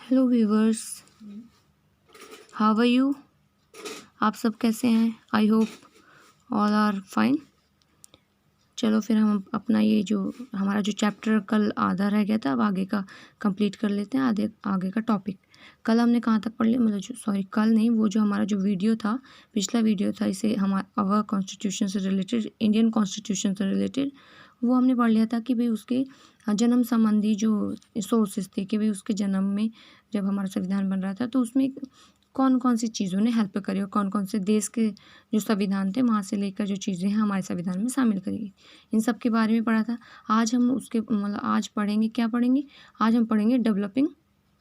Hello viewers, how are you. आप सब कैसे हैं? I hope all are fine. चलो फिर हम अपना ये जो हमारा जो चैप्टर कल आधा रह गया था, अब आगे का कंप्लीट कर लेते हैं। आगे का टॉपिक कल हमने कहाँ तक पढ़ लिया, मतलब सॉरी कल नहीं, वो जो हमारा जो वीडियो था, पिछला वीडियो था, इसे हमारा अवर कॉन्स्टिट्यूशन से रिलेटेड, इंडियन कॉन्स्टिट्यूशन से रिलेटेड, वो हमने पढ़ लिया था कि भाई उसके जन्म संबंधी जो सोर्सेज थे, कि भाई उसके जन्म में जब हमारा संविधान बन रहा था तो उसमें कौन कौन सी चीज़ों ने हेल्प करी और कौन कौन से देश के जो संविधान थे वहाँ से लेकर जो चीज़ें हैं हमारे संविधान में शामिल करी गई, इन सब के बारे में पढ़ा था। आज हम उसके मतलब आज पढ़ेंगे, क्या पढ़ेंगे, आज हम पढ़ेंगे डेवलपिंग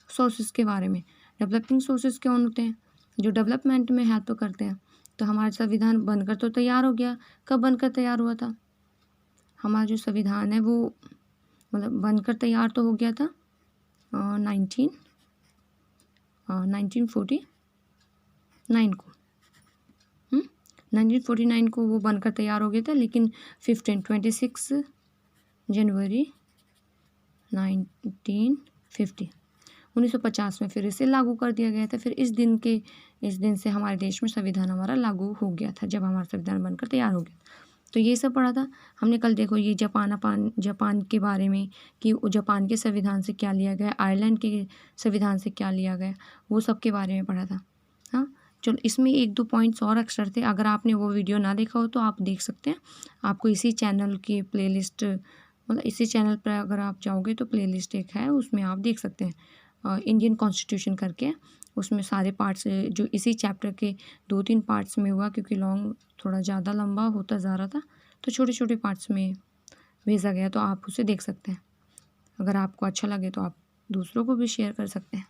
सोर्सेज के बारे में। डेवलपिंग सोर्सेज कौन होते हैं? जो डेवलपमेंट में हेल्प करते हैं। तो हमारा संविधान बनकर तो तैयार हो गया। कब बनकर तैयार हुआ था? हमारा जो संविधान है वो मतलब बनकर तैयार तो हो गया था 1949 को। 1949 को वो बनकर तैयार हो गया था, लेकिन 26 जनवरी 1950 में फिर इसे लागू कर दिया गया था। फिर इस दिन से हमारे देश में संविधान हमारा लागू हो गया था, जब हमारा संविधान बनकर तैयार हो गया। तो ये सब पढ़ा था हमने कल। देखो ये जापान के बारे में कि जापान के संविधान से क्या लिया गया, आयरलैंड के संविधान से क्या लिया गया, वो सब के बारे में पढ़ा था। हाँ चलो, इसमें एक दो पॉइंट्स और एक्स्ट्रा थे। अगर आपने वो वीडियो ना देखा हो तो आप देख सकते हैं। आपको इसी चैनल की प्लेलिस्ट, मतलब इसी चैनल पर अगर आप जाओगे तो प्लेलिस्ट एक है, उसमें आप देख सकते हैं इंडियन कॉन्स्टिट्यूशन करके। उसमें सारे पार्ट्स जो इसी चैप्टर के 2-3 पार्ट्स में हुआ, क्योंकि लॉन्ग थोड़ा ज़्यादा लंबा होता जा रहा था तो छोटे छोटे पार्ट्स में भेजा गया, तो आप उसे देख सकते हैं। अगर आपको अच्छा लगे तो आप दूसरों को भी शेयर कर सकते हैं।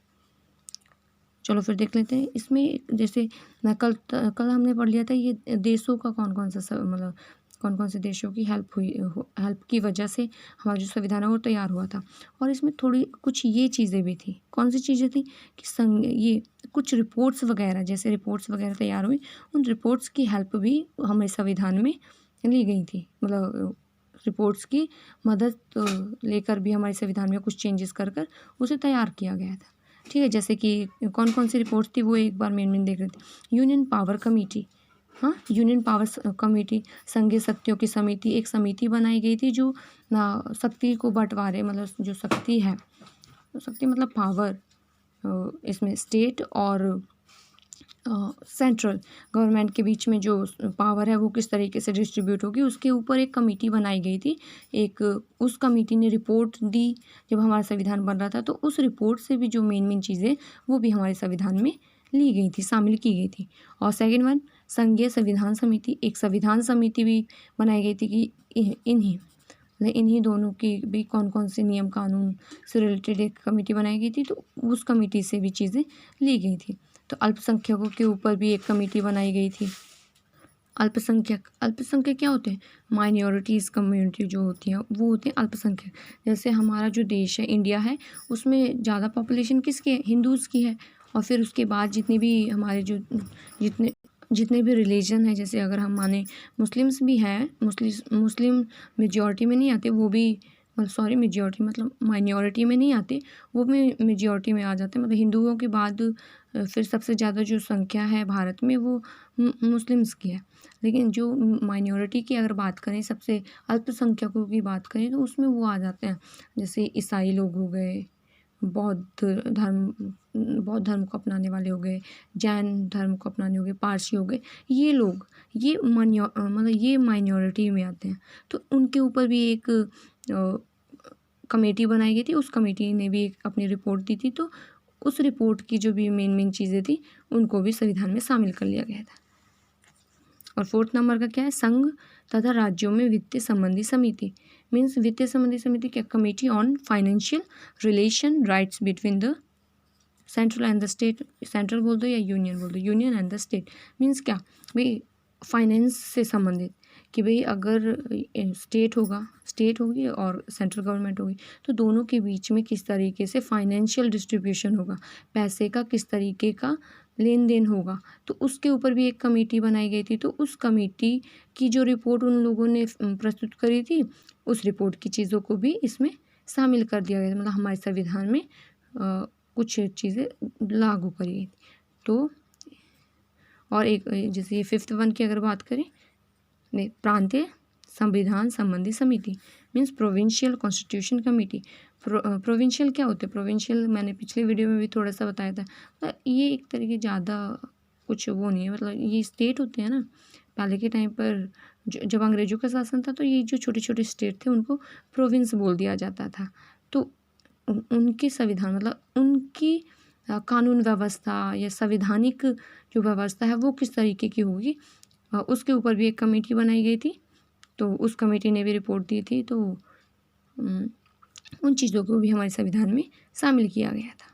चलो फिर देख लेते हैं। इसमें जैसे कल हमने पढ़ लिया था ये देशों का कौन कौन सा मतलब कौन कौन से देशों की हेल्प की वजह से हमारा जो संविधान है वो तैयार हुआ था। और इसमें थोड़ी कुछ ये चीज़ें भी थी। कौन सी चीज़ें थी कि ये कुछ रिपोर्ट्स वगैरह, जैसे रिपोर्ट्स वगैरह तैयार हुई, उन रिपोर्ट्स की हेल्प भी हमारे संविधान में ली गई थी। मतलब रिपोर्ट्स की मदद लेकर भी हमारे संविधान में कुछ चेंजेस कर उसे तैयार किया गया था। ठीक है, जैसे कि कौन कौन सी रिपोर्ट्स थी वो एक बार मेन देख रहे थे। यूनियन पावर कमेटी, हाँ यूनियन पावर कमेटी, संघीय शक्तियों की समिति, एक समिति बनाई गई थी जो शक्ति को बंटवारे, मतलब जो शक्ति है, शक्ति मतलब पावर, इसमें स्टेट और सेंट्रल गवर्नमेंट के बीच में जो पावर है वो किस तरीके से डिस्ट्रीब्यूट होगी, उसके ऊपर एक कमेटी बनाई गई थी। उस कमेटी ने रिपोर्ट दी जब हमारा संविधान बन रहा था, तो उस रिपोर्ट से भी जो मेन चीज़ें वो भी हमारे संविधान में ली गई थी, शामिल की गई थी। और सेकेंड वन, संघीय संविधान समिति, एक संविधान समिति भी बनाई गई थी कि इन्हीं दोनों की भी कौन कौन से नियम कानून से रिलेटेड एक कमेटी बनाई गई थी, तो उस कमेटी से भी चीज़ें ली गई थी। तो अल्पसंख्यकों के ऊपर भी एक कमेटी बनाई गई थी। अल्पसंख्यक क्या होते हैं? माइनॉरिटीज़ कम्युनिटी जो होती है वो होते हैं अल्पसंख्यक। जैसे हमारा जो देश है, इंडिया है, उसमें ज़्यादा पॉपुलेशन किसकी है? हिंदूज़ की है। और फिर उसके बाद जितनी भी हमारे जो जितने भी रिलीजन है, जैसे अगर हम माने मुस्लिम्स भी हैं, मुस्लिम मेजॉरिटी में नहीं आते, वो भी सॉरी मेजॉरिटी मतलब माइनॉरिटी में नहीं आते, वो भी मेजॉरिटी में आ जाते हैं। मतलब हिंदुओं के बाद फिर सबसे ज़्यादा जो संख्या है भारत में वो मुस्लिम्स की है। लेकिन जो माइनॉरिटी की अगर बात करें, सबसे अल्पसंख्यकों की बात करें, तो उसमें वो आ जाते हैं, जैसे ईसाई लोग हो गए, बौद्ध धर्म को अपनाने वाले हो गए, जैन धर्म को अपनाने हो गए, पारसी हो गए, ये लोग ये माइनॉरिटी में आते हैं। तो उनके ऊपर भी एक कमेटी बनाई गई थी। उस कमेटी ने भी एक अपनी रिपोर्ट दी थी, तो उस रिपोर्ट की जो भी मेन चीज़ें थी उनको भी संविधान में शामिल कर लिया गया था। और 4th नंबर का क्या है? संघ तथा राज्यों में वित्तीय संबंधी समिति। मीन्स वित्तीय संबंधी समिति क्या? Committee on financial relation rights between the central and the state. Central बोल दो या यूनियन बोल दो, union and the state. Means क्या भाई? फाइनेंस से संबंधित, कि भाई अगर स्टेट होगी और सेंट्रल गवर्नमेंट होगी, तो दोनों के बीच में किस तरीके से फाइनेंशियल डिस्ट्रीब्यूशन होगा, पैसे का किस तरीके का लेन देन होगा, तो उसके ऊपर भी एक कमेटी बनाई गई थी। तो उस कमेटी की जो रिपोर्ट उन लोगों ने प्रस्तुत करी थी, उस रिपोर्ट की चीज़ों को भी इसमें शामिल कर दिया गया। मतलब हमारे संविधान में कुछ चीज़ें लागू करी गई। तो और एक जैसे ये 5th वन की अगर बात करें, प्रांतीय संविधान संबंधी समिति means provincial constitution committee. Provincial क्या होते हैं? प्रोविंशियल मैंने पिछले वीडियो में भी थोड़ा सा बताया था। तो ये एक तरीके ज़्यादा कुछ वो नहीं है, मतलब ये स्टेट होते हैं ना। पहले के टाइम पर जब अंग्रेजों का शासन था तो ये जो छोटे छोटे स्टेट थे उनको प्रोविंस बोल दिया जाता था। तो उनके संविधान मतलब उनकी कानून व्यवस्था या संवैधानिक जो व्यवस्था है वो किस तरीके की होगी, उसके ऊपर भी एक कमेटी बनाई गई थी। तो उस कमेटी ने भी रिपोर्ट दी थी। तो उन चीज़ों को भी हमारे संविधान में शामिल किया गया था।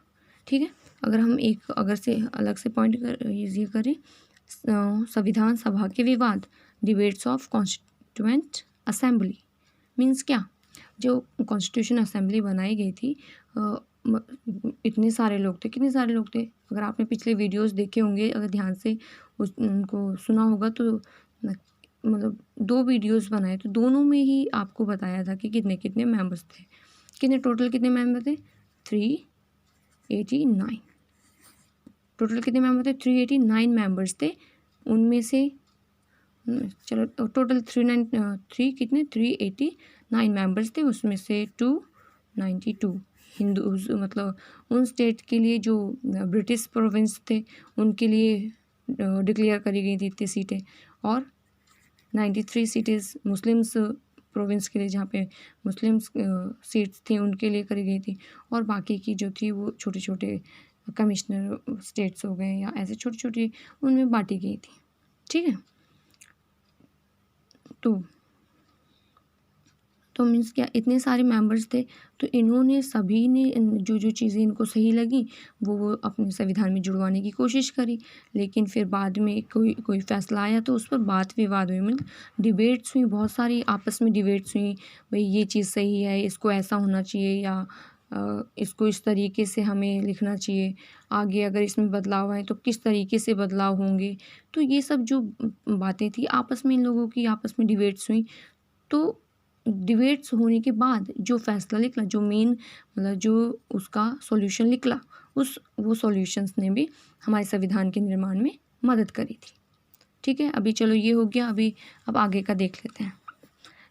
ठीक है, अगर हम एक अगर से अलग से पॉइंट ये करें, संविधान सभा के विवाद, debates of constituent assembly means क्या? जो कॉन्स्टिट्यूशन असेंबली बनाई गई थी, इतने सारे लोग थे, कितने सारे लोग थे? अगर आपने पिछले वीडियोस देखे होंगे, अगर ध्यान से उनको सुना होगा तो मतलब 2 वीडियोस बनाए तो दोनों में ही आपको बताया था कि कितने कितने मेंबर्स थे। टोटल कितने मेंबर थे? 389। टोटल कितने मेंबर थे? 389 मेंबर्स थे। उनमें से चलो टोटल 389 मेंबर्स थे, उसमें से 292 हिंदूज, मतलब उन स्टेट के लिए जो ब्रिटिश प्रोविंस थे उनके लिए डिक्लेयर करी गई थी इतनी सीटें, और 93 सीटें मुस्लिम्स प्रोविंस के लिए, जहाँ पे मुस्लिम्स सीट्स थी उनके लिए करी गई थी, और बाकी की जो थी वो छोटे छोटे कमिश्नर स्टेट्स हो गए या ऐसे छोटे छोटे उनमें बांटी गई थी। ठीक है, तो मीन्स क्या, इतने सारे मेंबर्स थे तो इन्होंने सभी ने जो जो चीज़ें इनको सही लगी वो अपने संविधान में जुड़वाने की कोशिश करी। लेकिन फिर बाद में कोई फैसला आया तो उस पर बात विवाद हुई, मतलब डिबेट्स हुई, बहुत सारी आपस में डिबेट्स हुई, भाई ये चीज़ सही है, इसको ऐसा होना चाहिए, या इसको इस तरीके से हमें लिखना चाहिए, आगे अगर इसमें बदलाव आए तो किस तरीके से बदलाव होंगे। तो ये सब जो बातें थी आपस में, इन लोगों की आपस में डिबेट्स हुई। तो डिबेट्स होने के बाद जो फैसला निकला, जो मेन मतलब जो उसका सॉल्यूशन निकला, वो सॉल्यूशंस ने भी हमारे संविधान के निर्माण में मदद करी थी। ठीक है, अभी चलो ये हो गया, अब आगे का देख लेते हैं।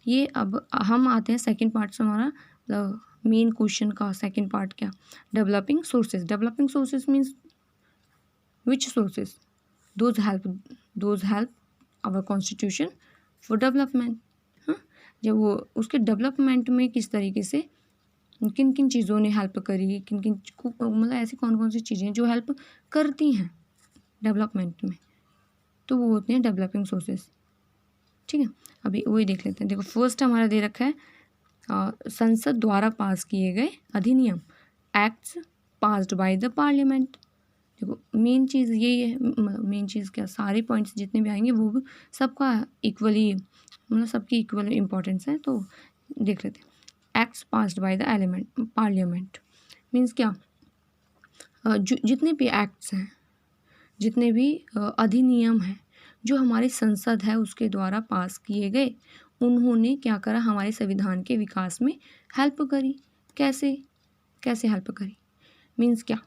ये अब हम आते हैं सेकंड पार्ट से, हमारा मतलब मेन क्वेश्चन का सेकंड पार्ट क्या? Developing sources. Developing sources means which sources? Those help our constitution for development. जब वो उसके डेवलपमेंट में किस तरीके से किन किन चीज़ों ने हेल्प करी, किन किन मतलब ऐसी कौन कौन सी चीज़ें जो हेल्प करती हैं डेवलपमेंट में, तो वो होते हैं डेवलपिंग सोर्सेस। ठीक है, अभी वही देख लेते हैं। देखो फर्स्ट हमारा दे रखा है संसद द्वारा पास किए गए अधिनियम, acts passed by the parliament. देखो मेन चीज़ यही है, मतलब मेन चीज़ क्या, सारे पॉइंट्स जितने भी आएंगे वो भी सबका इक्वली, मतलब सबकी इक्वल इम्पोर्टेंस है। तो देख लेते हैं। Acts passed by the parliament means क्या, जितने भी एक्ट्स हैं, जितने भी अधिनियम हैं जो हमारी संसद है उसके द्वारा पास किए गए, उन्होंने क्या करा, हमारे संविधान के विकास में हेल्प करी। कैसे कैसे हेल्प करी मीन्स क्या,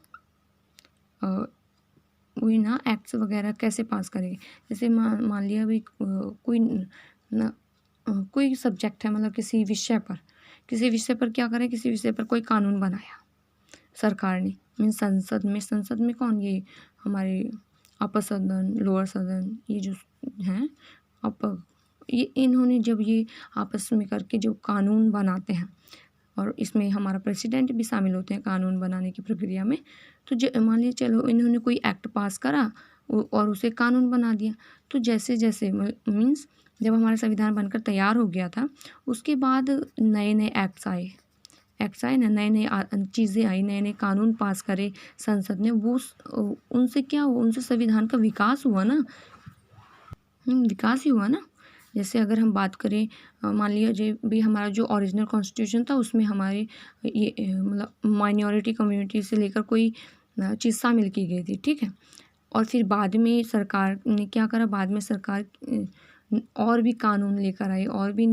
वही ना, एक्ट्स वगैरह कैसे पास करेंगे। जैसे मान लिया भाई कोई सब्जेक्ट है, मतलब किसी विषय पर क्या करें, किसी विषय पर कोई कानून बनाया सरकार ने, मीन्स संसद में कौन, ये हमारे अपर सदन, लोअर सदन, ये जो हैं ये इन्होंने जब ये आपस में करके जो कानून बनाते हैं, और इसमें हमारा प्रेसिडेंट भी शामिल होते हैं कानून बनाने की प्रक्रिया में। तो मान लीजिए चलो इन्होंने कोई एक्ट पास करा और उसे कानून बना दिया। तो जैसे जैसे मीन्स जब हमारा संविधान बनकर तैयार हो गया था उसके बाद नए नए एक्ट्स आए ना, नए नए चीज़ें आई, नए नए कानून पास करे संसद ने, वो उनसे क्या हुआ, उनसे संविधान का विकास हुआ ना, विकास ही हुआ ना। जैसे अगर हम बात करें, मान लीजिए भी हमारा जो ओरिजिनल कॉन्स्टिट्यूशन था उसमें हमारे ये मतलब माइनॉरिटी कम्युनिटी से लेकर कोई चीज़ शामिल की गई थी। ठीक है, और फिर बाद में सरकार ने क्या करा, बाद में सरकार और भी कानून लेकर आई, और भी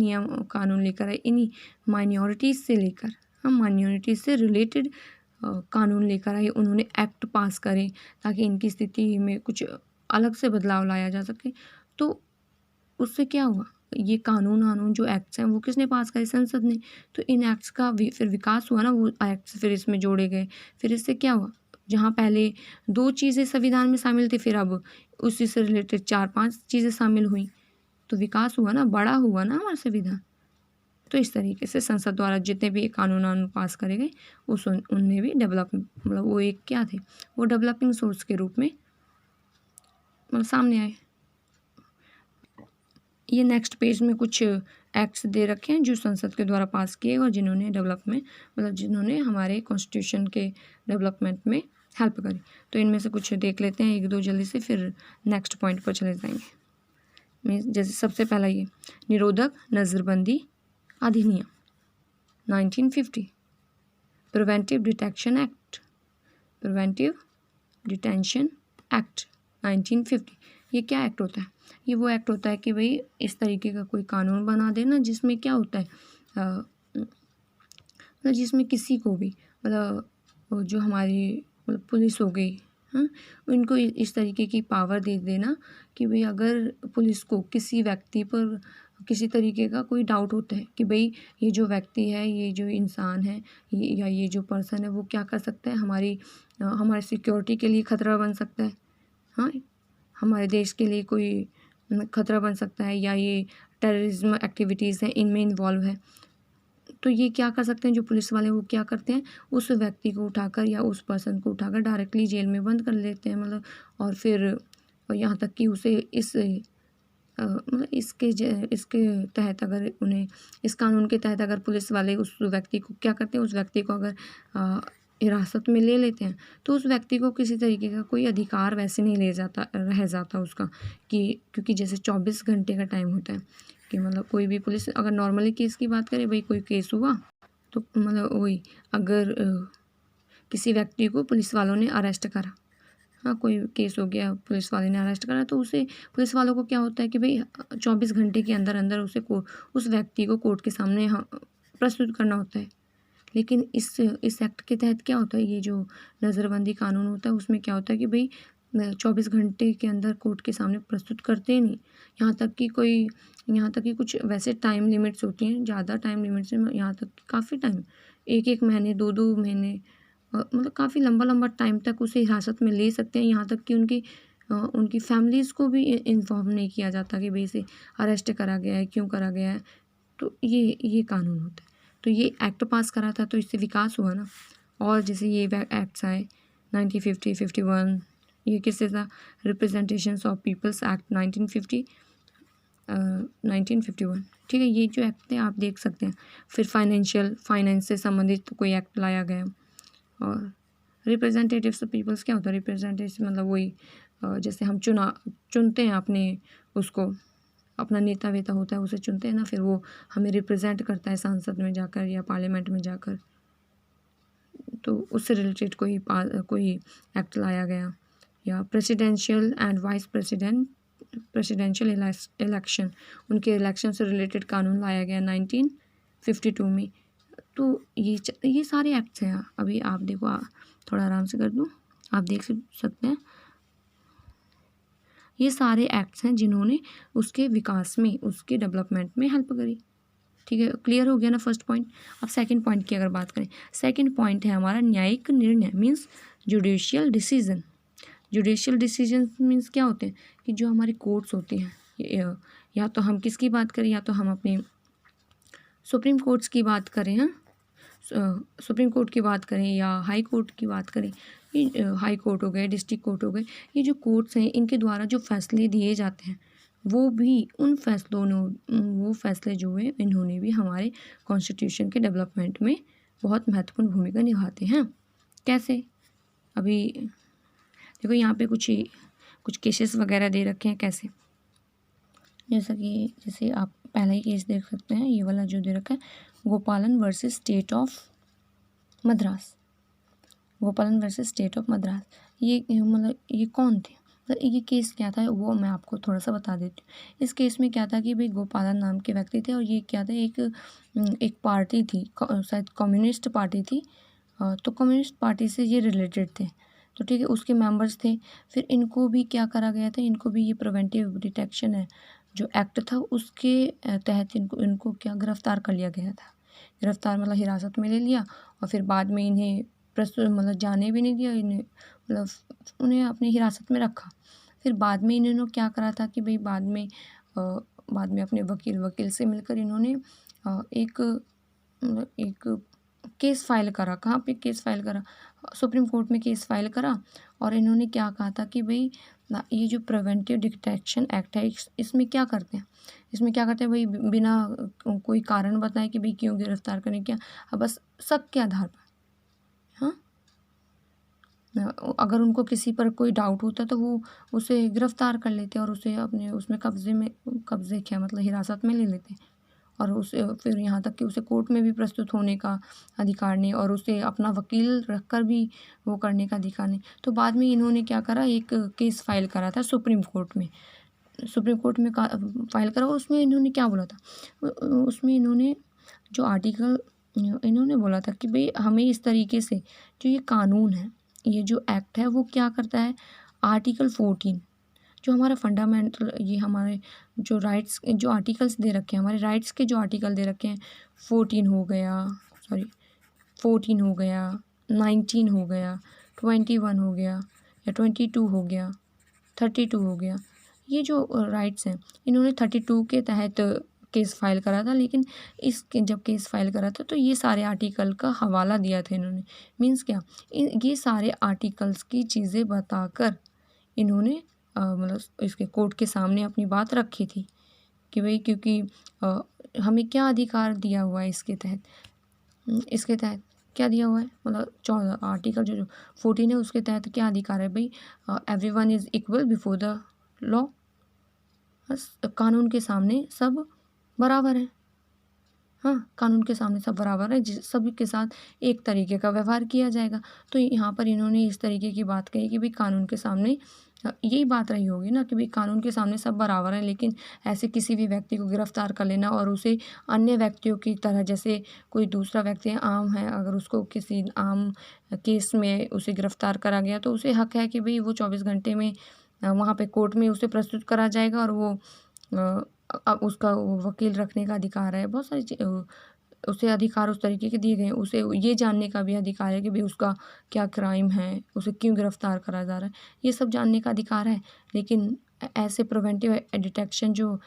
कानून लेकर आई इन्हीं माइनॉरिटीज़ से लेकर, हम माइनॉरिटीज़ से रिलेटेड कानून लेकर आए, उन्होंने एक्ट पास करे ताकि इनकी स्थिति में कुछ अलग से बदलाव लाया जा सके। तो उससे क्या हुआ, ये कानून जो एक्ट्स हैं वो किसने पास करे, संसद ने। तो इन एक्ट्स का फिर विकास हुआ ना, वो एक्ट्स फिर इसमें जोड़े गए। फिर इससे क्या हुआ, जहाँ पहले 2 चीज़ें संविधान में शामिल थी, फिर अब उसी से रिलेटेड 4-5 चीज़ें शामिल हुई, तो विकास हुआ ना, बड़ा हुआ ना हमारा संविधान। तो इस तरीके से संसद द्वारा जितने भी कानून पास करे गए उनमें भी डेवलप, मतलब वो एक क्या थे, वो डेवलपिंग सोर्स के रूप में मतलब सामने आए। ये नेक्स्ट पेज में कुछ एक्ट्स दे रखे हैं जो संसद के द्वारा पास किए और जिन्होंने डेवलपमेंट, मतलब जिन्होंने हमारे कॉन्स्टिट्यूशन के डेवलपमेंट में हेल्प करी। तो इनमें से कुछ देख लेते हैं 1-2 जल्दी से, फिर नेक्स्ट पॉइंट पर चले जाएंगे। जैसे सबसे पहला ये निरोधक नज़रबंदी अधिनियम 1950, preventive detection act, preventive detention act 1950। ये क्या एक्ट होता है, ये वो एक्ट होता है कि भाई इस तरीके का कोई कानून बना देना जिसमें क्या होता है, मतलब जिसमें किसी को भी, मतलब जो हमारी मतलब पुलिस हो गई, हाँ, उनको इस तरीके की पावर दे देना कि भाई अगर पुलिस को किसी व्यक्ति पर किसी तरीके का कोई डाउट होता है कि भाई ये जो व्यक्ति है, ये जो इंसान है, ये जो पर्सन है, वो क्या कर सकता है, हमारी सिक्योरिटी के लिए खतरा बन सकता है, हाँ, हमारे देश के लिए कोई खतरा बन सकता है, या ये टेररिज्म एक्टिविटीज़ हैं इनमें इन्वॉल्व है, तो ये क्या कर सकते हैं जो पुलिस वाले, वो क्या करते हैं, उस व्यक्ति को उठाकर या उस पर्सन को उठाकर डायरेक्टली जेल में बंद कर लेते हैं, मतलब, और फिर यहाँ तक कि उसे मतलब इसके तहत अगर उन्हें इस कानून के तहत अगर पुलिस वाले उस व्यक्ति को क्या करते हैं, उस व्यक्ति को अगर हिरासत में ले लेते हैं तो उस व्यक्ति को किसी तरीके का कोई अधिकार वैसे नहीं रह जाता उसका, कि क्योंकि जैसे 24 घंटे का टाइम होता है कि मतलब कोई भी पुलिस अगर नॉर्मली केस की बात करें, भाई कोई केस हुआ तो मतलब वही अगर किसी व्यक्ति को पुलिस वालों ने अरेस्ट करा, हाँ, कोई केस हो गया, पुलिस वाले ने अरेस्ट करा, तो उसे पुलिस वालों को क्या होता है कि भाई 24 घंटे के अंदर अंदर उस व्यक्ति को कोर्ट के सामने प्रस्तुत करना होता है। लेकिन इस एक्ट के तहत क्या होता है, ये जो नज़रबंदी कानून होता है उसमें क्या होता है कि भाई 24 घंटे के अंदर कोर्ट के सामने प्रस्तुत करते ही नहीं, यहाँ तक कि कुछ वैसे टाइम लिमिट्स होती हैं, ज़्यादा टाइम लिमिट्स हैं, यहाँ तक कि काफ़ी टाइम, 1-1 महीने 2-2 महीने, मतलब काफ़ी लंबा टाइम तक उसे हिरासत में ले सकते हैं। यहाँ तक कि उनकी फैमिलीज़ को भी इन्फॉर्म नहीं किया जाता कि भाई इसे अरेस्ट करा गया है, क्यों करा गया है। तो ये कानून होता है। तो ये एक्ट पास करा था तो इससे विकास हुआ ना। और जैसे ये एक्ट्स आए 1950, 51, ये किससे था, रिप्रेजेंटेशंस ऑफ पीपल्स एक्ट 1951, ठीक है। ये जो एक्ट थे आप देख सकते हैं। फिर फाइनेंस से संबंधित कोई एक्ट लाया गया। और रिप्रेजेंटेटिव्स ऑफ पीपल्स क्या होता है, रिप्रेजेंटेटिव मतलब वही जैसे हम चुनते हैं अपना नेता वेता होता है, उसे चुनते हैं ना, फिर वो हमें रिप्रेजेंट करता है संसद में जाकर या पार्लियामेंट में जाकर, तो उससे रिलेटेड कोई एक्ट लाया गया। या presidential and vice presidential election, उनके इलेक्शन से रिलेटेड कानून लाया गया 1952 में। तो ये सारे एक्ट्स हैं। अभी आप देखो, थोड़ा आराम से कर दूँ, आप देख सकते हैं, ये सारे एक्ट्स हैं जिन्होंने उसके विकास में, उसके डेवलपमेंट में हेल्प करी। ठीक है, क्लियर हो गया ना फर्स्ट पॉइंट। अब सेकंड पॉइंट की अगर बात करें, सेकंड पॉइंट है हमारा न्यायिक निर्णय, means judicial decision. Judicial decision means क्या होते हैं कि जो हमारी कोर्ट्स होती हैं, या तो हम किसकी बात करें, या तो हम अपने सुप्रीम कोर्ट्स की बात करें, हाँ, सुप्रीम कोर्ट की बात करें या हाई कोर्ट की बात करें, ये हाई कोर्ट हो गए, डिस्ट्रिक्ट कोर्ट हो गए, ये जो कोर्ट्स हैं इनके द्वारा जो फैसले दिए जाते हैं वो भी वो फैसले जो हैं इन्होंने भी हमारे कॉन्स्टिट्यूशन के डेवलपमेंट में बहुत महत्वपूर्ण भूमिका निभाते हैं। कैसे, अभी देखो यहाँ पे कुछ केसेस वगैरह दे रखे हैं। कैसे, जैसे आप पहला ही केस देख सकते हैं, ये वाला जो दे रखा है, गोपालन वर्सेस स्टेट ऑफ मद्रास। गोपालन वर्सेस स्टेट ऑफ मद्रास, ये मतलब ये कौन थे, मतलब ये केस क्या था वो मैं आपको थोड़ा सा बता देती हूँ। इस केस में क्या था कि भाई गोपालन नाम के व्यक्ति थे, और ये क्या था, एक पार्टी थी, शायद कम्युनिस्ट पार्टी थी, तो कम्युनिस्ट पार्टी से ये रिलेटेड थे, तो ठीक है, उसके मेंबर्स थे। फिर इनको भी क्या करा गया था, इनको भी ये प्रिवेंटिव डिटेक्शन है जो एक्ट था उसके तहत इनको क्या गिरफ्तार कर लिया गया था। गिरफ्तार मतलब हिरासत में ले लिया और फिर बाद में इन्हें प्रस्तुत मतलब जाने भी नहीं दिया, इन्हें मतलब उन्हें अपनी हिरासत में रखा। फिर बाद में इन्होंने क्या करा था कि भाई बाद में अपने वकील से मिलकर इन्होंने एक केस फाइल करा। कहाँ पे केस फाइल करा? सुप्रीम कोर्ट में केस फाइल करा। और इन्होंने क्या कहा था कि भाई ये जो प्रिवेंटिव डिटेक्शन एक्ट है इसमें क्या करते हैं, भाई बिना कोई कारण बताए कि भाई क्यों गिरफ्तार करें, क्या बस शक के आधार पर, हाँ, अगर उनको किसी पर कोई डाउट होता तो वो उसे गिरफ्तार कर लेते और उसे अपने उसमें कब्जे क्या मतलब हिरासत में ले लेते और उसे फिर यहाँ तक कि उसे कोर्ट में भी प्रस्तुत होने का अधिकार नहीं और उसे अपना वकील रखकर भी वो करने का अधिकार नहीं। तो बाद में इन्होंने क्या करा, एक केस फाइल करा था सुप्रीम कोर्ट में फाइल करा। उसमें इन्होंने क्या बोला था, उसमें इन्होंने जो आर्टिकल इन्होंने बोला था कि भाई हमें इस तरीके से जो ये कानून है, ये जो एक्ट है वो क्या करता है, आर्टिकल 14 जो हमारा फंडामेंटल, ये हमारे जो राइट्स जो आर्टिकल्स दे रखे हैं, हमारे राइट्स के जो आर्टिकल दे रखे हैं, 14 हो गया 19 हो गया 21 हो गया या 22 हो गया 32 हो गया, ये जो राइट्स हैं इन्होंने 32 के तहत केस फाइल करा था। लेकिन जब केस फाइल करा था तो ये सारे आर्टिकल का हवाला दिया था इन्होंने। मीन्स क्या, ये सारे आर्टिकल्स की चीज़ें बताकर इन्होंने मतलब इसके कोर्ट के सामने अपनी बात रखी थी कि भाई क्योंकि हमें क्या अधिकार दिया हुआ है इसके तहत क्या दिया हुआ है, मतलब 14 आर्टिकल जो 14 है उसके तहत क्या अधिकार है भाई, everyone is equal before the law, बस कानून के सामने सब बराबर है। हाँ, कानून के सामने सब बराबर है, सभी के साथ एक तरीके का व्यवहार किया जाएगा। तो यहाँ पर इन्होंने इस तरीके की बात कही कि भाई कानून के सामने यही बात रही होगी ना कि भाई कानून के सामने सब बराबर हैं, लेकिन ऐसे किसी भी व्यक्ति को गिरफ्तार कर लेना और उसे अन्य व्यक्तियों की तरह, जैसे कोई दूसरा व्यक्ति आम है, अगर उसको किसी आम केस में उसे गिरफ्तार करा गया तो उसे हक है कि भाई वो 24 घंटे में वहाँ पे कोर्ट में उसे प्रस्तुत करा जाएगा और वो अब उसका वकील रखने का अधिकार है, बहुत सारी उसे अधिकार उस तरीके के दिए गए हैं। उसे ये जानने का भी अधिकार है कि भाई उसका क्या क्राइम है, उसे क्यों गिरफ्तार करा जा रहा है, ये सब जानने का अधिकार है। लेकिन ऐसे प्रिवेंटिव डिटेक्शन जो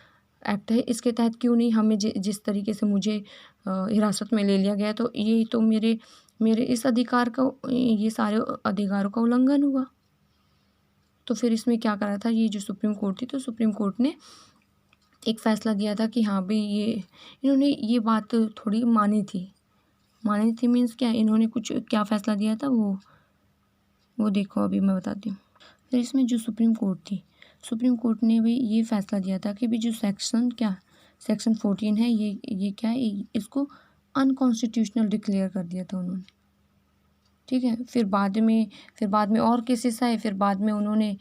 एक्ट है इसके तहत क्यों नहीं, हमें जिस तरीके से मुझे हिरासत में ले लिया गया तो ये तो मेरे इस अधिकार का, ये सारे अधिकारों का उल्लंघन हुआ। तो फिर इसमें क्या करा था, ये जो सुप्रीम कोर्ट थी, तो सुप्रीम कोर्ट ने एक फ़ैसला दिया था कि हाँ भाई इन्होंने ये बात थोड़ी मानी थी मीन्स क्या, इन्होंने कुछ क्या फ़ैसला दिया था वो देखो अभी मैं बताती हूँ। फिर इसमें जो सुप्रीम कोर्ट ने भी ये फ़ैसला दिया था कि भाई जो सेक्शन 14 है ये क्या है, इसको अनकॉन्स्टिट्यूशनल डिक्लेयर कर दिया था उन्होंने, ठीक है। फिर बाद में और केसेस आए, फिर बाद में उन्होंने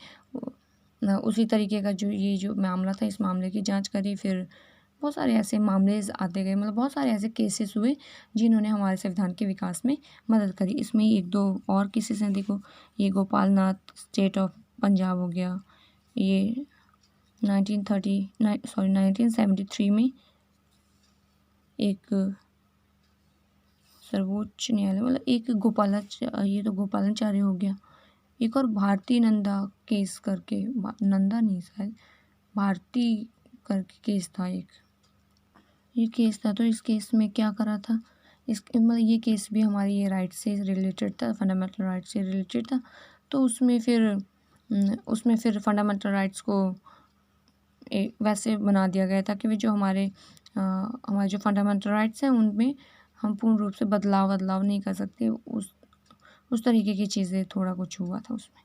उसी तरीके का जो मामला था, इस मामले की जांच करी। फिर बहुत सारे ऐसे मामले आते गए, मतलब बहुत सारे ऐसे केसेस हुए जिन्होंने हमारे संविधान के विकास में मदद करी। इसमें 1-2 और केसेस हैं, देखो ये गोपालनाथ स्टेट ऑफ पंजाब हो गया, ये 1973 में एक सर्वोच्च न्यायालय, मतलब एक ये तो गोपालाचार्य हो गया, एक और भारती नंदा केस करके, नंदा नहीं शायद भारती करके केस था, ये केस था। तो इस केस में क्या करा था, मतलब ये केस भी हमारी ये राइट से रिलेटेड था, फंडामेंटल राइट से रिलेटेड था। तो उसमें फिर फंडामेंटल राइट्स को वैसे बना दिया गया था कि जो हमारे जो फंडामेंटल राइट्स हैं उनमें हम पूर्ण रूप से बदलाव नहीं कर सकते, उस तरीके की चीज़ें थोड़ा कुछ हुआ था उसमें।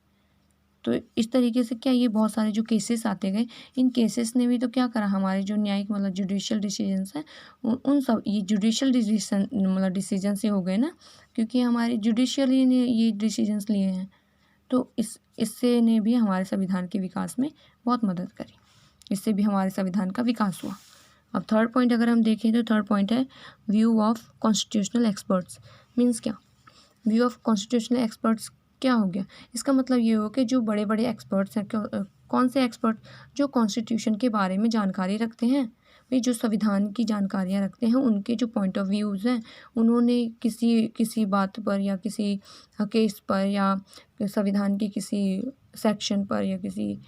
तो इस तरीके से क्या, ये बहुत सारे जो केसेस आते गए, इन केसेस ने भी तो क्या करा, हमारे जो न्यायिक मतलब जुडिशियल डिसीजंस हैं उन सब, ये जुडिशियल डिसीजन मतलब डिसीजन से हो गए ना, क्योंकि हमारे जुडिशियली ने ये डिसीजंस लिए हैं। तो इससे ने भी हमारे संविधान के विकास में बहुत मदद करी, इससे भी हमारे संविधान का विकास हुआ। अब थर्ड पॉइंट अगर हम देखें तो थर्ड पॉइंट है view of constitutional experts. Means क्या, व्यू ऑफ कॉन्स्टिट्यूशनल एक्सपर्ट्स क्या हो गया? इसका मतलब ये हो कि जो बड़े बड़े एक्सपर्ट्स हैं, कौन से एक्सपर्ट? जो कॉन्स्टिट्यूशन के बारे में जानकारी रखते हैं, भाई जो संविधान की जानकारियाँ रखते हैं, उनके जो पॉइंट ऑफ व्यूज़ हैं, उन्होंने किसी किसी बात पर या किसी केस पर या संविधान के किसी सेक्शन पर या किसी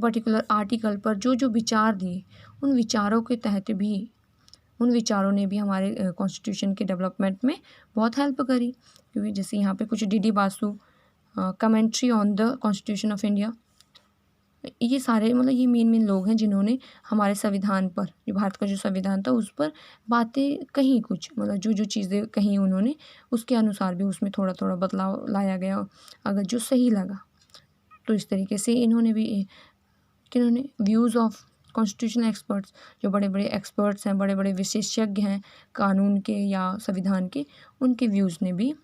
पर्टिकुलर आर्टिकल पर जो जो विचार दिए, उन विचारों के तहत भी, उन विचारों ने भी हमारे कॉन्स्टिट्यूशन के डेवलपमेंट में बहुत हेल्प करी। क्योंकि जैसे यहाँ पे कुछ D Basu, commentary on the constitution of India, ये सारे मतलब ये मेन लोग हैं जिन्होंने हमारे संविधान पर, जो भारत का जो संविधान था उस पर बातें कहीं, कुछ मतलब जो जो चीज़ें कहीं उन्होंने, उसके अनुसार भी उसमें थोड़ा थोड़ा बदलाव लाया गया अगर जो सही लगा। तो इस तरीके से इन्होंने भी, किन्होंने, व्यूज़ ऑफ कॉन्स्टिट्यूशनल एक्सपर्ट्स, जो बड़े बड़े एक्सपर्ट्स हैं, बड़े बड़े विशेषज्ञ हैं कानून के या संविधान के, उनके व्यूज़ ने भी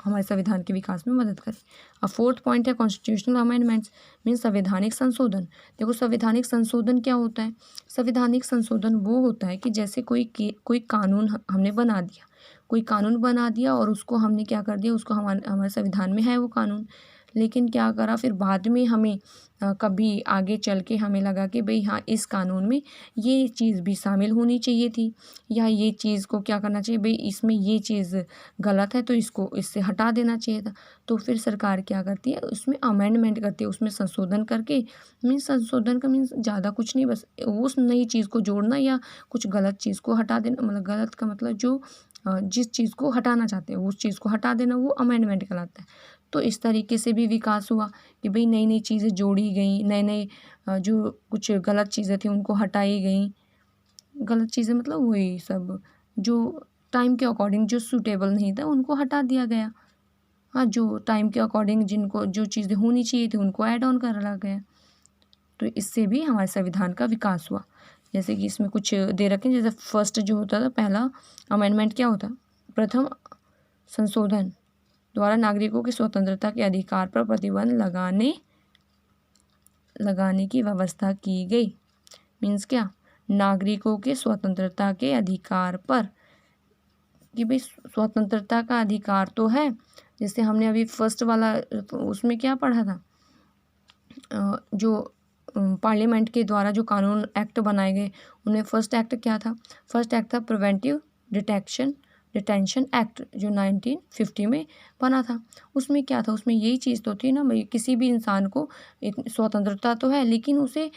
हमारे संविधान के विकास में मदद करी। अब फोर्थ पॉइंट है कॉन्स्टिट्यूशनल अमेंडमेंट्स, मीन्स संवैधानिक संशोधन। देखो संवैधानिक संशोधन क्या होता है? संवैधानिक संशोधन वो होता है कि जैसे कोई कानून हमने बना दिया, कोई कानून बना दिया और उसको हमने क्या कर दिया, उसको हमारे संविधान में है वो कानून, लेकिन क्या करा फिर बाद में हमें कभी आगे चल के हमें लगा कि भाई हाँ, इस कानून में ये चीज़ भी शामिल होनी चाहिए थी, या ये चीज़ को क्या करना चाहिए, भाई इसमें ये चीज़ गलत है तो इसको इससे हटा देना चाहिए था। तो फिर सरकार क्या करती है, उसमें अमेंडमेंट करती है, उसमें संशोधन करके, मीन्स संशोधन का मीन्स ज़्यादा कुछ नहीं, बस उस नई चीज़ को जोड़ना या कुछ गलत चीज़ को हटा देना, मतलब गलत का मतलब जो जिस चीज़ को हटाना चाहते हैं उस चीज़ को हटा देना, वो अमेंडमेंट कहलाता है। तो इस तरीके से भी विकास हुआ कि भाई नई नई चीज़ें जोड़ी गई, नए नए जो कुछ गलत चीज़ें थी उनको हटाई गई। गलत चीज़ें मतलब वही सब जो टाइम के अकॉर्डिंग जो सूटेबल नहीं था उनको हटा दिया गया। हाँ, जो टाइम के अकॉर्डिंग जिनको जो चीज़ें होनी चाहिए थी उनको ऐड ऑन करा गया। तो इससे भी हमारे संविधान का विकास हुआ। जैसे कि इसमें कुछ दे रखे हैं, जैसे फर्स्ट जो होता था, पहला अमेंडमेंट क्या होता? प्रथम संशोधन द्वारा नागरिकों की स्वतंत्रता के अधिकार पर प्रतिबंध लगाने की व्यवस्था की गई। मीन्स क्या? नागरिकों के स्वतंत्रता के अधिकार पर, कि भाई स्वतंत्रता का अधिकार तो है, जैसे हमने अभी फर्स्ट वाला उसमें क्या पढ़ा था, जो पार्लियामेंट के द्वारा जो कानून एक्ट बनाए गए, उनमें फर्स्ट एक्ट क्या था? फर्स्ट एक्ट था प्रिवेंटिव डिटेंशन एक्ट, जो 1950 में बना था। उसमें क्या था? उसमें यही चीज़ तो थी ना भाई, किसी भी इंसान को स्वतंत्रता तो है, लेकिन उसे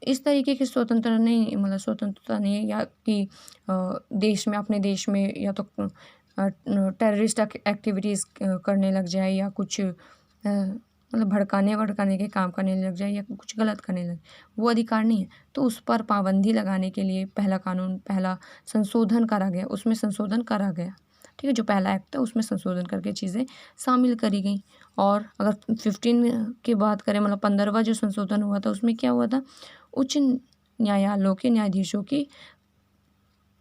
इस तरीके की स्वतंत्रता नहीं, मतलब स्वतंत्रता नहीं है या कि देश में, अपने देश में या तो टेररिस्ट एक्टिविटीज़ करने लग जाए या कुछ मतलब भड़काने के काम करने लग जाए या कुछ गलत करने लगे, वो अधिकार नहीं है। तो उस पर पाबंदी लगाने के लिए पहला संशोधन करा गया, उसमें संशोधन करा गया। ठीक है, जो पहला एक्ट था उसमें संशोधन करके चीज़ें शामिल करी गई। और अगर 15 की बात करें, मतलब 15वां जो संशोधन हुआ था, उसमें क्या हुआ था? उच्च न्यायालयों के न्यायाधीशों की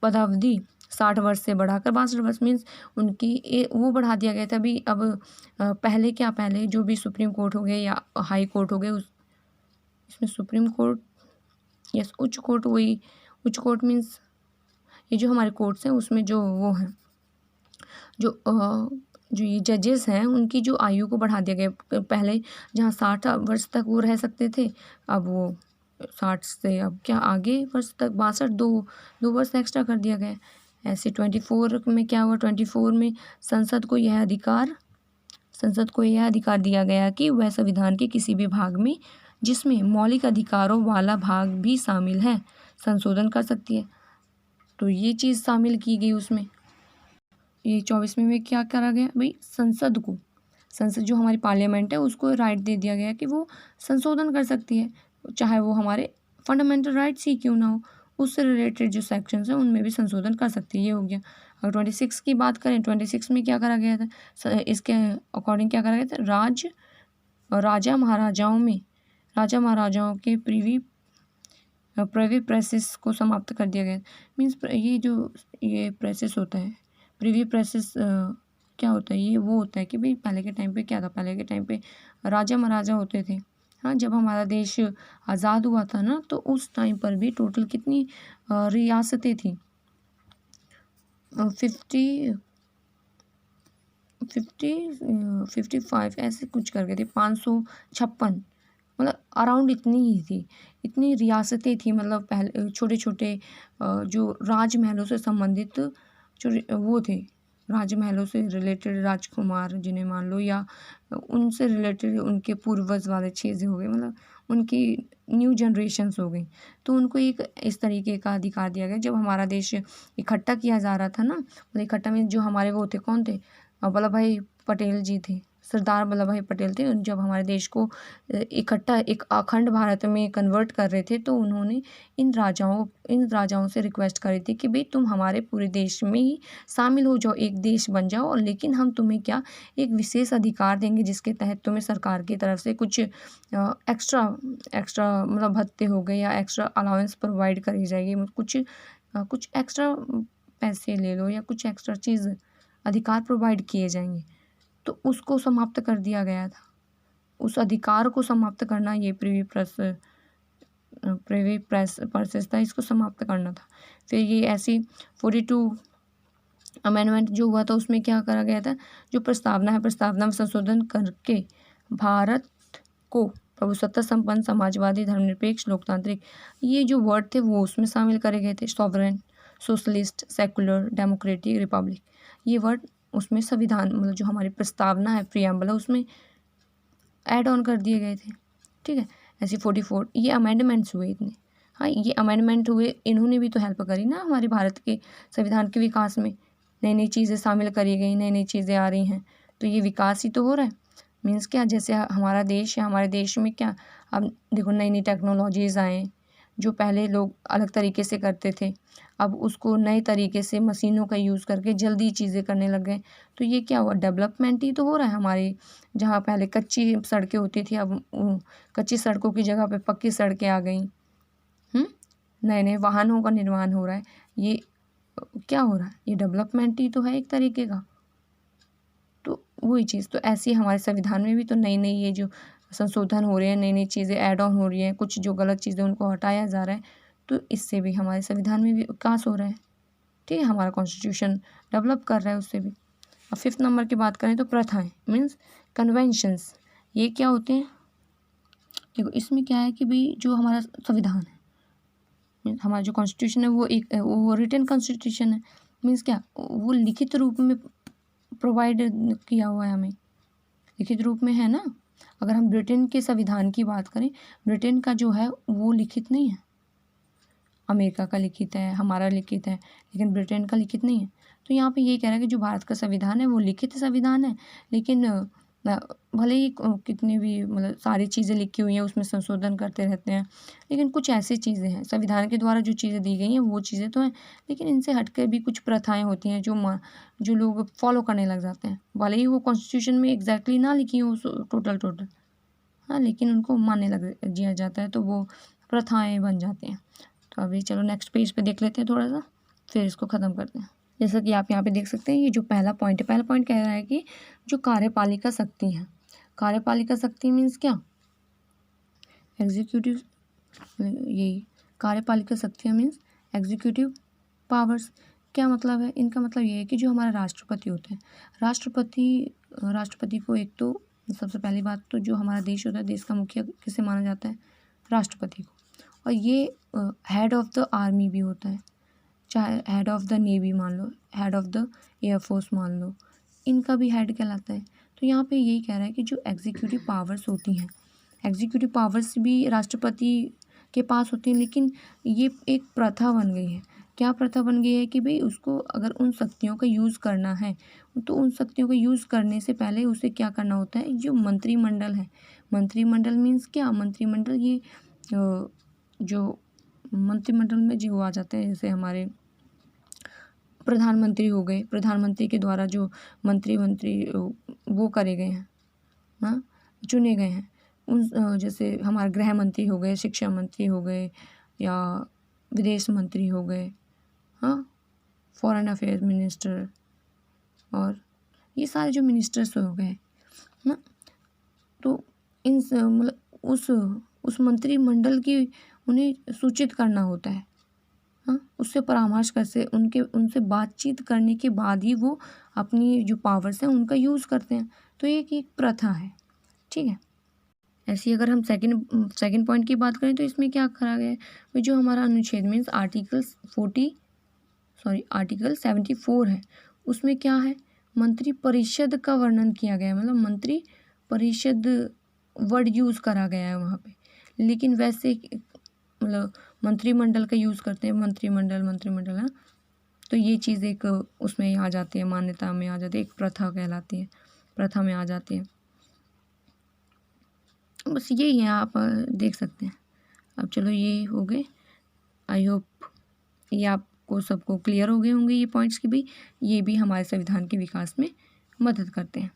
पदावधि 60 वर्ष से बढ़ाकर 62 वर्ष, मीन्स उनकी वो बढ़ा दिया गया था। अभी अब पहले जो भी सुप्रीम कोर्ट हो गए या हाई कोर्ट हो गए, इसमें सुप्रीम कोर्ट, यस, उच्च कोर्ट, वही उच्च कोर्ट मीन्स ये जो हमारे कोर्ट्स हैं उसमें जो वो हैं, जो ये जजेस हैं, उनकी जो आयु को बढ़ा दिया गया। पहले जहाँ 60 वर्ष तक वो रह सकते थे, अब वो 60 से अब क्या आगे वर्ष तक 62, दो वर्ष एक्स्ट्रा कर दिया गया। ऐसे 24 में क्या हुआ? 24 में संसद को यह अधिकार दिया गया कि वह संविधान के किसी भी भाग में जिसमें मौलिक अधिकारों वाला भाग भी शामिल है, संशोधन कर सकती है। तो ये चीज़ शामिल की गई उसमें। ये 24वें में क्या करा गया भाई? संसद जो हमारी पार्लियामेंट है उसको राइट दे दिया गया कि वो संशोधन कर सकती है, चाहे वो हमारे फंडामेंटल राइट्स ही क्यों ना हो, उससे रिलेटेड जो सेक्शंस हैं उनमें भी संशोधन कर सकती है। ये हो गया। अगर 26 की बात करें, 26 में क्या करा गया था? इसके अकॉर्डिंग क्या करा गया था? राजा महाराजाओं के प्रिवी प्रेसेस को समाप्त कर दिया गया। मीन्स ये प्रेसेस होता है, प्रिवी प्रेसेस क्या होता है? ये वो होता है कि भाई पहले के टाइम पे क्या था? पहले के टाइम पे राजा महाराजा होते थे। हाँ, जब हमारा देश आज़ाद हुआ था ना, तो उस टाइम पर भी टोटल कितनी रियासतें थी? 50 55 ऐसे कुछ करके थे, 556 मतलब अराउंड इतनी ही थी, इतनी रियासतें थी। मतलब पहले छोटे छोटे जो राजमहलों से संबंधित जो वो थे, राजमहलों से रिलेटेड राजकुमार जिन्हें मान लो, या उनसे रिलेटेड उनके पूर्वज वाले चीज़ें हो गई, मतलब उनकी न्यू जनरेशन्स हो गई। तो उनको एक इस तरीके का अधिकार दिया गया। जब हमारा देश इकट्ठा किया जा रहा था ना, मतलब इकट्ठा में जो हमारे वो थे, कौन थे, वल्लभ भाई पटेल जी थे, सरदार वल्लभ भाई पटेल थे। जब हमारे देश को इकट्ठा एक अखंड भारत में कन्वर्ट कर रहे थे, तो उन्होंने इन राजाओं से रिक्वेस्ट करी थी कि भाई तुम हमारे पूरे देश में ही शामिल हो जाओ, एक देश बन जाओ, और लेकिन हम तुम्हें क्या एक विशेष अधिकार देंगे, जिसके तहत तुम्हें सरकार की तरफ से कुछ एक्स्ट्रा मतलब भत्ते हो गए या एक्स्ट्रा अलाउंस प्रोवाइड करी जाएगी, कुछ एक्स्ट्रा पैसे ले लो या कुछ एक्स्ट्रा चीज़ अधिकार प्रोवाइड किए जाएंगे। तो उसको समाप्त कर दिया गया था। उस अधिकार को समाप्त करना ये प्रिवी प्रोसेस था, इसको समाप्त करना था। फिर ये ऐसी 42 अमेंडमेंट जो हुआ था, उसमें क्या करा गया था, जो प्रस्तावना है, प्रस्तावना में संशोधन करके भारत को प्रभुसत्ता संपन्न, समाजवादी, धर्मनिरपेक्ष, लोकतांत्रिक, ये जो वर्ड थे वो उसमें शामिल करे गए थे। Sovereign, socialist, secular, democratic, Republic, ये वर्ड उसमें संविधान मतलब जो हमारी प्रस्तावना है, प्रियम्बल है, उसमें ऐड ऑन कर दिए गए थे। ठीक है, ऐसे 44 ये अमेंडमेंट्स हुए इतने। हाँ, ये अमेंडमेंट हुए, इन्होंने भी तो हेल्प करी ना हमारे भारत के संविधान के विकास में। नई नई चीज़ें शामिल करी गई, नई नई चीज़ें आ रही हैं, तो ये विकास ही तो हो रहा है। मीन्स क्या, जैसे हमारा देश है, हमारे देश में क्या अब देखो नई नई टेक्नोलॉजीज़ आए, जो पहले लोग अलग तरीके से करते थे, अब उसको नए तरीके से मशीनों का यूज़ करके जल्दी चीज़ें करने लग गए। तो ये क्या हुआ, डेवलपमेंट ही तो हो रहा है हमारे। जहाँ पहले कच्ची सड़कें होती थी, अब कच्ची सड़कों की जगह पे पक्की सड़कें आ गई। नए नए वाहनों का निर्माण हो रहा है। ये क्या हो रहा है, ये डेवलपमेंट ही तो है एक तरीके का। तो वही चीज़, तो ऐसी हमारे संविधान में भी तो नई नई ये जो संशोधन हो रहे हैं, नई नई चीज़ें ऐड ऑन हो रही हैं, कुछ जो गलत चीज़ें उनको हटाया जा रहा है, तो इससे भी हमारे संविधान में भी विकास हो रहा है। ठीक है, हमारा कॉन्स्टिट्यूशन डेवलप कर रहा है उससे भी। अब 5th नंबर की बात करें तो प्रथाएं मीन्स कन्वेंशंस, ये क्या होते हैं। देखो इसमें क्या है कि भाई जो हमारा संविधान है, हमारा जो कॉन्स्टिट्यूशन है, वो रिटन कॉन्स्टिट्यूशन है। मीन्स क्या, वो लिखित रूप में प्रोवाइड किया हुआ है, हमें लिखित रूप में है ना। अगर हम ब्रिटेन के संविधान की बात करें, ब्रिटेन का जो है वो लिखित नहीं है, अमेरिका का लिखित है, हमारा लिखित है, लेकिन ब्रिटेन का लिखित नहीं है। तो यहाँ पे ये कह रहा है कि जो भारत का संविधान है वो लिखित संविधान है, लेकिन भले ही कितनी भी मतलब सारी चीज़ें लिखी हुई हैं, उसमें संशोधन करते रहते हैं, लेकिन कुछ ऐसी चीज़ें हैं संविधान के द्वारा जो चीज़ें दी गई हैं वो चीज़ें तो हैं, लेकिन इनसे हटकर भी कुछ प्रथाएं होती हैं जो लोग फॉलो करने लग जाते हैं। भले ही वो कॉन्स्टिट्यूशन में एग्जैक्टली ना लिखी हो टोटल, हाँ, लेकिन उनको मानने लग दिया जाता है, तो वो प्रथाएं बन जाती हैं। तो अभी चलो नेक्स्ट पेज पे देख लेते हैं थोड़ा सा, फिर इसको ख़त्म करते हैं। जैसा कि आप यहाँ पे देख सकते हैं, ये जो पहला पॉइंट है, पहला पॉइंट कह रहा है कि जो कार्यपालिका शक्ति है, कार्यपालिका शक्ति मीन्स क्या, एग्जीक्यूटिव, यही कार्यपालिका शक्तियाँ मीन्स एग्जीक्यूटिव पावर्स। क्या मतलब है इनका, मतलब ये है कि जो हमारा राष्ट्रपति होता है, राष्ट्रपति को एक तो सबसे पहली बात तो जो हमारा देश होता है, देश का मुखिया किसे माना जाता है, राष्ट्रपति को। और ये हेड ऑफ द आर्मी भी होता है, चाहे हेड ऑफ द नेवी मान लो, हेड ऑफ द एयरफोर्स मान लो, इनका भी हेड कहलाता है। तो यहाँ पे यही कह रहा है कि जो एग्जीक्यूटिव पावर्स होती हैं, एग्जीक्यूटिव पावर्स भी राष्ट्रपति के पास होती हैं, लेकिन ये एक प्रथा बन गई है। क्या प्रथा बन गई है कि भाई उसको अगर उन शक्तियों का यूज़ करना है, तो उन शक्तियों का यूज़ करने से पहले उसे क्या करना होता है, जो मंत्रिमंडल है, मंत्रिमंडल मीन्स क्या, मंत्रिमंडल ये जो मंत्रिमंडल में जो आ जाते हैं, जैसे हमारे प्रधानमंत्री हो गए, प्रधानमंत्री के द्वारा जो मंत्री वो करे गए हैं, हाँ, चुने गए हैं, उन जैसे हमारे गृह मंत्री हो गए, शिक्षा मंत्री हो गए, या विदेश मंत्री हो गए, हाँ, फॉरेन अफेयर्स मिनिस्टर, और ये सारे जो मिनिस्टर्स हो गए ना, तो इन मतलब उस मंत्रिमंडल की उन्हें सूचित करना होता है, हाँ, उससे परामर्श करके उनसे बातचीत करने के बाद ही वो अपनी जो पावर्स हैं उनका यूज़ करते हैं। तो ये एक प्रथा है, ठीक है। ऐसी अगर हम सेकंड पॉइंट की बात करें तो इसमें क्या करा गया है, जो हमारा अनुच्छेद मीन्स आर्टिकल 74 है, उसमें क्या है, मंत्री परिषद का वर्णन किया गया है, मतलब मंत्री परिषद वर्ड यूज़ करा गया है वहाँ पे। लेकिन वैसे मतलब मंत्रिमंडल का यूज़ करते हैं, मंत्रिमंडल है। तो ये चीज़ एक उसमें आ जाती है, मान्यता में आ जाती है, एक प्रथा कहलाती है, प्रथा में आ जाती है। बस यही है, आप देख सकते हैं। अब चलो ये हो गए, आई होप ये आपको सबको क्लियर हो गए होंगे ये पॉइंट्स कि भाई ये भी हमारे संविधान के विकास में मदद करते हैं।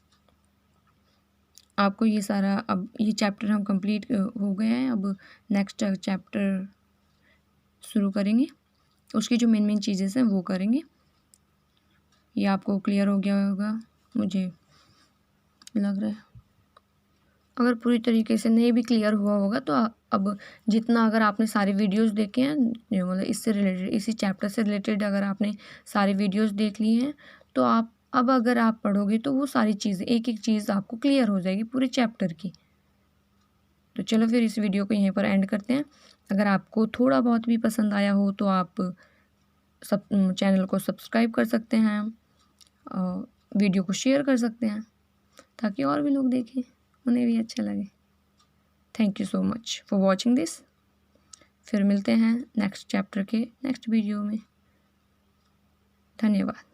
आपको ये सारा, अब ये चैप्टर हम कंप्लीट हो गए हैं। अब नेक्स्ट चैप्टर शुरू करेंगे, उसकी जो मेन चीज़ें हैं वो करेंगे। ये आपको क्लियर हो गया होगा मुझे लग रहा है। अगर पूरी तरीके से नहीं भी क्लियर हुआ होगा तो अब जितना अगर आपने सारे वीडियोस देखे हैं, मतलब इससे रिलेटेड, इसी चैप्टर से रिलेटेड अगर आपने सारे वीडियोस देख लिए हैं तो आप अब अगर आप पढ़ोगे तो वो सारी चीज़ें, एक एक चीज़ आपको क्लियर हो जाएगी पूरे चैप्टर की। तो चलो फिर इस वीडियो को यहीं पर एंड करते हैं। अगर आपको थोड़ा बहुत भी पसंद आया हो तो आप चैनल को सब्सक्राइब कर सकते हैं, वीडियो को शेयर कर सकते हैं ताकि और भी लोग देखें, उन्हें भी अच्छा लगे। Thank you so much for watching this. फिर मिलते हैं नेक्स्ट चैप्टर के नेक्स्ट वीडियो में। धन्यवाद।